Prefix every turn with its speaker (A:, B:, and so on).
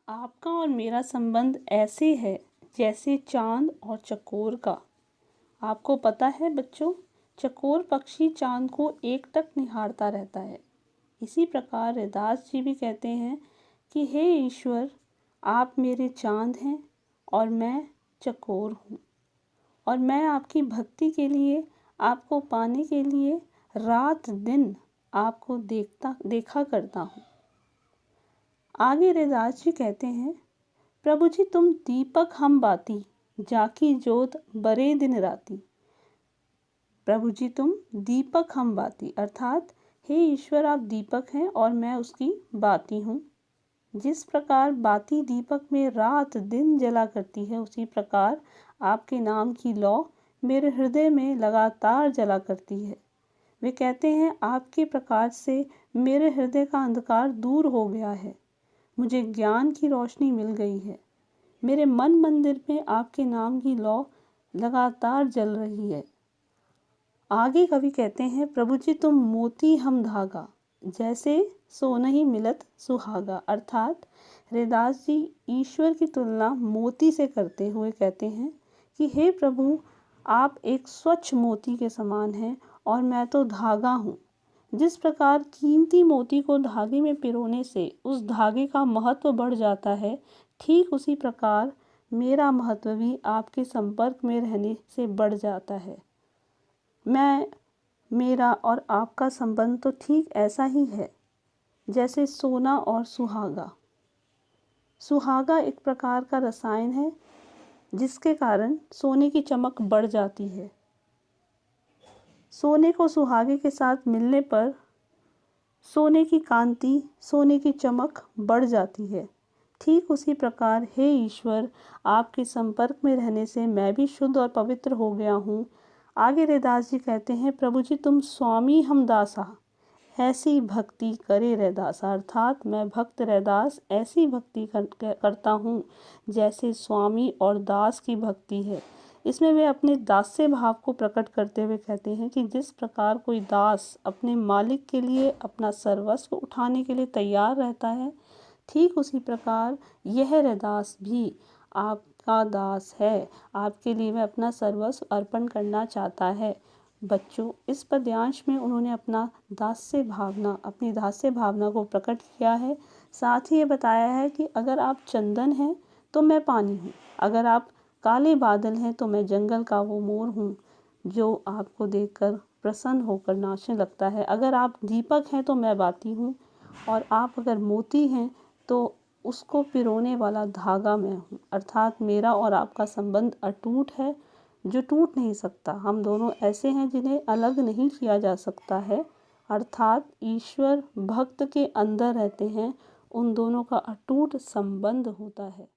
A: आपका और मेरा संबंध ऐसे है जैसे चांद और चकोर का। आपको पता है बच्चों, चकोर पक्षी चांद को एकटक निहारता रहता है। इसी प्रकार रैदास जी भी कहते हैं कि हे ईश्वर, आप मेरे चांद हैं और मैं चकोर हूँ, और मैं आपकी भक्ति के लिए, आपको पाने के लिए रात दिन आपको देखा करता हूँ। आगे रैदास जी कहते हैं, प्रभु जी तुम दीपक हम बाती, जाकी जोत बरे दिन राती। प्रभु जी तुम दीपक हम बाती, अर्थात हे ईश्वर आप दीपक हैं और मैं उसकी बाती हूँ। जिस प्रकार बाती दीपक में रात दिन जला करती है, उसी प्रकार आपके नाम की लौ मेरे हृदय में लगातार जला करती है। वे कहते हैं आपके प्रकाश से मेरे हृदय का अंधकार दूर हो गया है, मुझे ज्ञान की रोशनी मिल गई है। मेरे मन मंदिर में आपके नाम की लौ लगातार जल रही है। आगे कवि कहते हैं, प्रभु जी तुम मोती हम धागा, जैसे सोनहि मिलत सुहागा। अर्थात रैदास जी ईश्वर की तुलना मोती से करते हुए कहते हैं कि हे प्रभु, आप एक स्वच्छ मोती के समान हैं और मैं तो धागा हूँ। जिस प्रकार कीमती मोती को धागे में पिरोने से उस धागे का महत्व बढ़ जाता है, ठीक उसी प्रकार मेरा महत्व भी आपके संपर्क में रहने से बढ़ जाता है। मेरा और आपका संबंध तो ठीक ऐसा ही है जैसे सोना और सुहागा। सुहागा एक प्रकार का रसायन है जिसके कारण सोने की चमक बढ़ जाती है। सोने को सुहागे के साथ मिलने पर सोने की कांति, सोने की चमक बढ़ जाती है। ठीक उसी प्रकार हे ईश्वर, आपके संपर्क में रहने से मैं भी शुद्ध और पवित्र हो गया हूँ। आगे रैदास जी कहते हैं, प्रभु जी तुम स्वामी हम दासा, ऐसी भक्ति करे रैदासा। अर्थात मैं भक्त रैदास ऐसी भक्ति करता हूँ जैसे स्वामी और दास की भक्ति है। इसमें वे अपने दास्य भाव को प्रकट करते हुए कहते हैं कि जिस प्रकार कोई दास अपने मालिक के लिए अपना सर्वस्व उठाने के लिए तैयार रहता है, ठीक उसी प्रकार यह रैदास भी आपका दास है। आपके लिए वह अपना सर्वस्व अर्पण करना चाहता है। बच्चों, इस पद्यांश में उन्होंने अपनी दास्य भावना को प्रकट किया है। साथ ही ये बताया है कि अगर आप चंदन हैं तो मैं पानी हूँ, अगर आप काले बादल हैं तो मैं जंगल का वो मोर हूँ जो आपको देखकर प्रसन्न होकर नाचने लगता है। अगर आप दीपक हैं तो मैं बाती हूँ, और आप अगर मोती हैं तो उसको पिरोने वाला धागा मैं हूँ। अर्थात मेरा और आपका संबंध अटूट है जो टूट नहीं सकता। हम दोनों ऐसे हैं जिन्हें अलग नहीं किया जा सकता है। अर्थात ईश्वर भक्त के अंदर रहते हैं, उन दोनों का अटूट संबंध होता है।